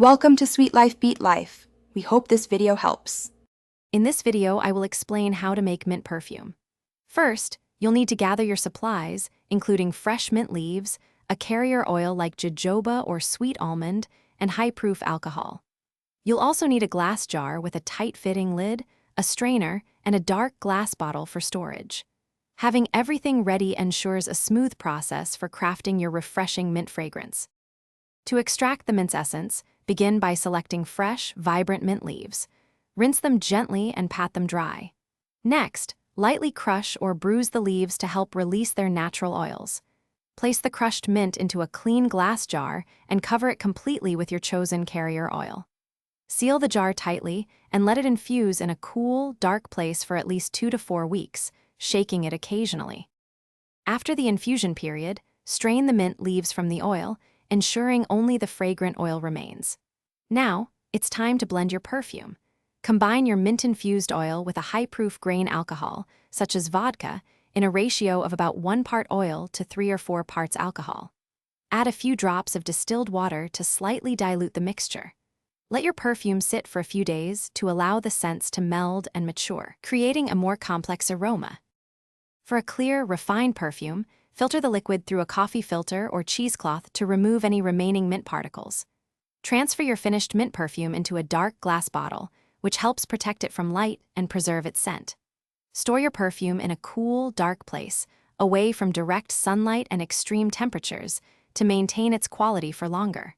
Welcome to Sweet Life Beat Life. We hope this video helps. In this video, I will explain how to make mint perfume. First, you'll need to gather your supplies, including fresh mint leaves, a carrier oil like jojoba or sweet almond, and high-proof alcohol. You'll also need a glass jar with a tight-fitting lid, a strainer, and a dark glass bottle for storage. Having everything ready ensures a smooth process for crafting your refreshing mint fragrance. To extract the mint's essence, begin by selecting fresh, vibrant mint leaves. Rinse them gently and pat them dry. Next, lightly crush or bruise the leaves to help release their natural oils. Place the crushed mint into a clean glass jar and cover it completely with your chosen carrier oil. Seal the jar tightly and let it infuse in a cool, dark place for at least 2 to 4 weeks, shaking it occasionally. After the infusion period, strain the mint leaves from the oil, ensuring only the fragrant oil remains. Now, it's time to blend your perfume. Combine your mint-infused oil with a high-proof grain alcohol, such as vodka, in a ratio of about 1 part oil to 3 or 4 parts alcohol. Add a few drops of distilled water to slightly dilute the mixture. Let your perfume sit for a few days to allow the scents to meld and mature, creating a more complex aroma. For a clear, refined perfume, filter the liquid through a coffee filter or cheesecloth to remove any remaining mint particles. Transfer your finished mint perfume into a dark glass bottle, which helps protect it from light and preserve its scent. Store your perfume in a cool, dark place, away from direct sunlight and extreme temperatures, to maintain its quality for longer.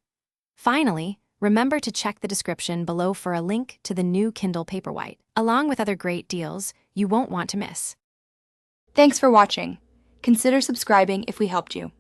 Finally, remember to check the description below for a link to the new Kindle Paperwhite, along with other great deals you won't want to miss. Thanks for watching. Consider subscribing if we helped you.